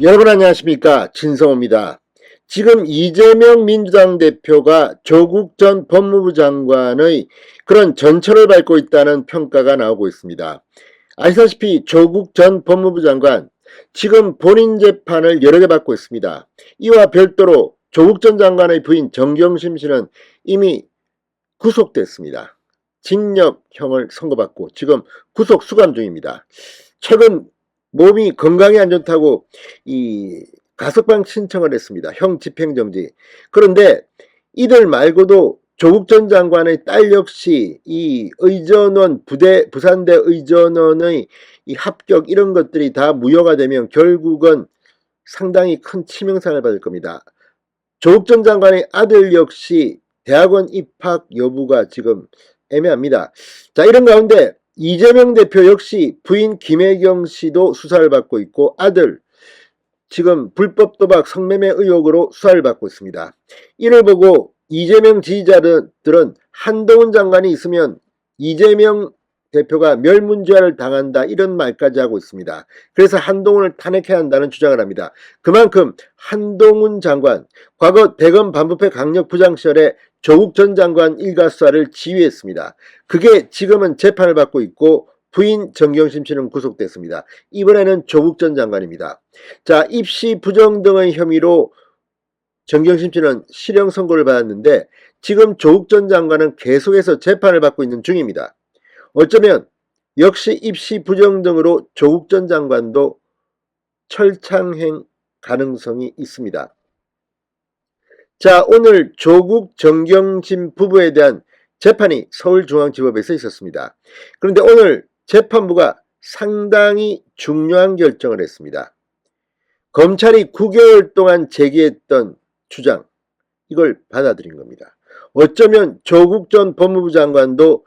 여러분 안녕하십니까, 진성호입니다. 지금 이재명 민주당 대표가 조국 전 법무부 장관의 그런 전철을 밟고 있다는 평가가 나오고 있습니다. 아시다시피 조국 전 법무부 장관 지금 본인 재판을 여러 개 받고 있습니다. 이와 별도로 조국 전 장관의 부인 정경심 씨는 이미 구속됐습니다. 징역형을 선고받고 지금 구속 수감 중입니다. 최근 몸이 건강이 안 좋다고 이 가석방 신청을 했습니다. 형 집행정지. 그런데 이들 말고도 조국 전 장관의 딸 역시 이 의전원 부산대 의전원의 이 합격 이런 것들이 다 무효가 되면 결국은 상당히 큰 치명상을 받을 겁니다. 조국 전 장관의 아들 역시 대학원 입학 여부가 지금 애매합니다. 자, 이런 가운데 이재명 대표 역시 부인 김혜경 씨도 수사를 받고 있고 아들 지금 불법 도박 성매매 의혹으로 수사를 받고 있습니다. 이를 보고 이재명 지지자들은 한동훈 장관이 있으면 이재명 대표가 멸문죄를 당한다 이런 말까지 하고 있습니다. 그래서 한동훈을 탄핵해야 한다는 주장을 합니다. 그만큼 한동훈 장관 과거 대검 반부패 강력부장 시절에 조국 전 장관 일가 수사를 지휘했습니다. 그게 지금은 재판을 받고 있고 부인 정경심 씨는 구속됐습니다. 이번에는 조국 전 장관입니다. 자, 입시 부정 등의 혐의로 정경심 씨는 실형 선고를 받았는데 지금 조국 전 장관은 계속해서 재판을 받고 있는 중입니다. 어쩌면 역시 입시 부정 등으로 조국 전 장관도 철창행 가능성이 있습니다. 자, 오늘 조국 정경심 부부에 대한 재판이 서울중앙지법에서 있었습니다. 그런데 오늘 재판부가 상당히 중요한 결정을 했습니다. 검찰이 9개월 동안 제기했던 주장, 이걸 받아들인 겁니다. 어쩌면 조국 전 법무부 장관도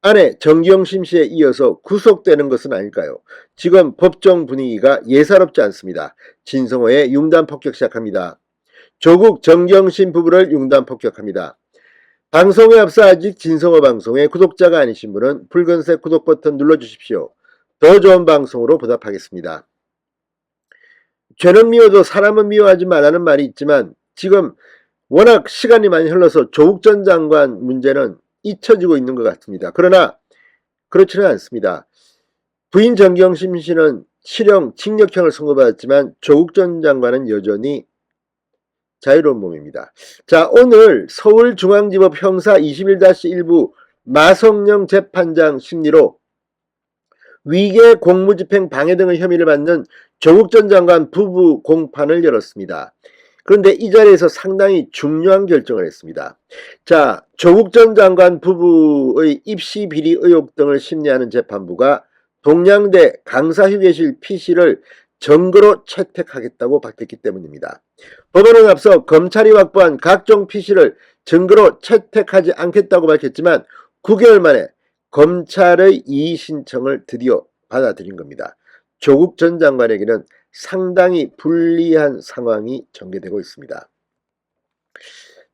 아내 정경심 씨에 이어서 구속되는 것은 아닐까요? 지금 법정 분위기가 예사롭지 않습니다. 진성호의 융단 폭격 시작합니다. 조국 정경심 부부를 융단 폭격합니다. 방송에 앞서 아직 진성호 방송의 구독자가 아니신 분은 붉은색 구독 버튼 눌러주십시오. 더 좋은 방송으로 보답하겠습니다. 죄는 미워도 사람은 미워하지 말라는 말이 있지만 지금 워낙 시간이 많이 흘러서 조국 전 장관 문제는 잊혀지고 있는 것 같습니다. 그러나 그렇지는 않습니다. 부인 정경심 씨는 실형 징역형을 선고받았지만 조국 전 장관은 여전히 자유로운 몸입니다. 자, 오늘 서울중앙지법 형사 21-1부 마성령 재판장 심리로 위계 공무집행 방해 등의 혐의를 받는 조국 전 장관 부부 공판을 열었습니다. 그런데 이 자리에서 상당히 중요한 결정을 했습니다. 자, 조국 전 장관 부부의 입시 비리 의혹 등을 심리하는 재판부가 동양대 강사휴게실 PC를 증거로 채택하겠다고 밝혔기 때문입니다. 법원은 앞서 검찰이 확보한 각종 PC를 증거로 채택하지 않겠다고 밝혔지만 9개월 만에 검찰의 이의 신청을 드디어 받아들인 겁니다. 조국 전 장관에게는 상당히 불리한 상황이 전개되고 있습니다.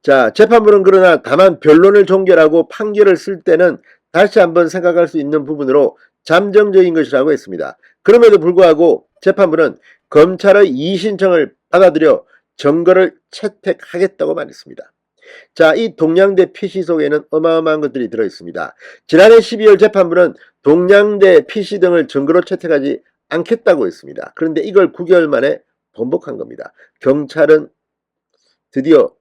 자, 재판부는 그러나 다만 변론을 종결하고 판결을 쓸 때는 다시 한번 생각할 수 있는 부분으로 잠정적인 것이라고 했습니다. 그럼에도 불구하고 재판부는 검찰의 이의 신청을 받아들여 증거를 채택하겠다고 말했습니다. 자, 이 동양대 PC 속에는 어마어마한 것들이 들어있습니다. 지난해 12월 재판부는 동양대 PC 등을 증거로 채택하지 않겠다고 했습니다. 그런데 이걸 9개월 만에 번복한 겁니다. 경찰은 드디어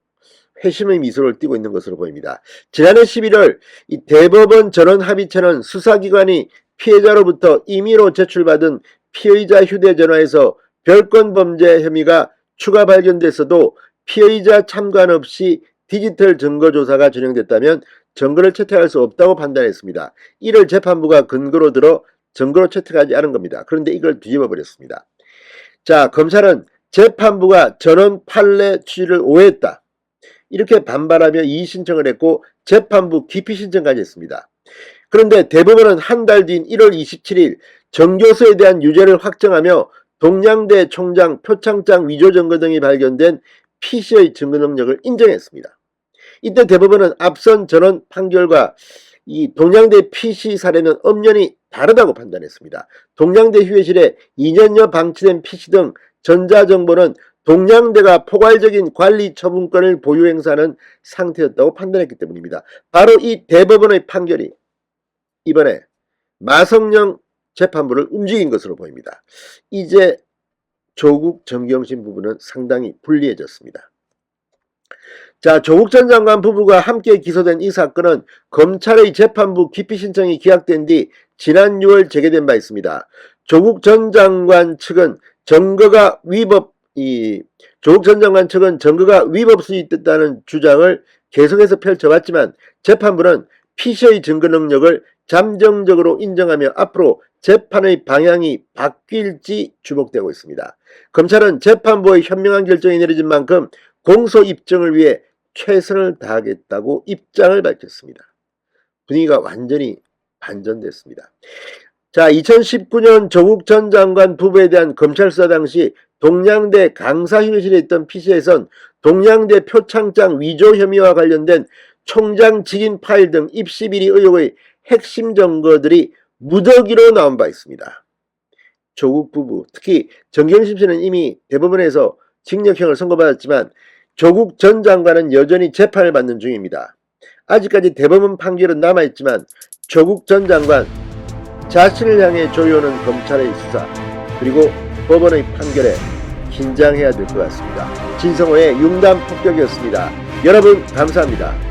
회심의 미소를 띠고 있는 것으로 보입니다. 지난해 11월 이 대법원 전원합의체는 수사기관이 피해자로부터 임의로 제출받은 피의자 휴대전화에서 별건 범죄 혐의가 추가 발견됐어도 피의자 참관 없이 디지털 증거조사가 진행됐다면 증거를 채택할 수 없다고 판단했습니다. 이를 재판부가 근거로 들어 증거로 채택하지 않은 겁니다. 그런데 이걸 뒤집어 버렸습니다. 자, 검찰은 재판부가 전원 판례 취지를 오해했다, 이렇게 반발하며 이의 신청을 했고 재판부 기피 신청까지 했습니다. 그런데 대법원은 한 달 뒤인 1월 27일 정교수에 대한 유죄를 확정하며 동양대 총장 표창장 위조 증거 등이 발견된 PC의 증거 능력을 인정했습니다. 이때 대법원은 앞선 전원 판결과 이 동양대 PC 사례는 엄연히 다르다고 판단했습니다. 동양대 휴게실에 2년여 방치된 PC 등 전자정보는 동양대가 포괄적인 관리 처분권을 보유 행사하는 상태였다고 판단했기 때문입니다. 바로 이 대법원의 판결이 이번에 마성령 재판부를 움직인 것으로 보입니다. 이제 조국 정경심 부부는 상당히 불리해졌습니다. 자, 조국 전 장관 부부가 함께 기소된 이 사건은 검찰의 재판부 기피 신청이 기각된 뒤 지난 6월 재개된 바 있습니다. 조국 전 장관 측은 증거가 위법수익됐다는 주장을 계속해서 펼쳐왔지만 재판부는 피씨의 증거 능력을 잠정적으로 인정하며 앞으로 재판의 방향이 바뀔지 주목되고 있습니다. 검찰은 재판부의 현명한 결정이 내려진 만큼 공소 입증을 위해 최선을 다하겠다고 입장을 밝혔습니다. 분위기가 완전히 반전됐습니다. 자, 2019년 조국 전 장관 부부에 대한 검찰 수사 당시 동양대 강사휴게실에 있던 PC에선 동양대 표창장 위조 혐의와 관련된 총장 직인 파일 등 입시 비리 의혹의 핵심 증거들이 무더기로 나온 바 있습니다. 조국 부부, 특히 정경심 씨는 이미 대법원에서 징역형을 선고받았지만 조국 전 장관은 여전히 재판을 받는 중입니다. 아직까지 대법원 판결은 남아있지만 조국 전 장관 자신을 향해 조여오는 검찰의 수사 그리고 법원의 판결에 긴장해야 될 것 같습니다. 진성호의 융단 폭격이었습니다. 여러분 감사합니다.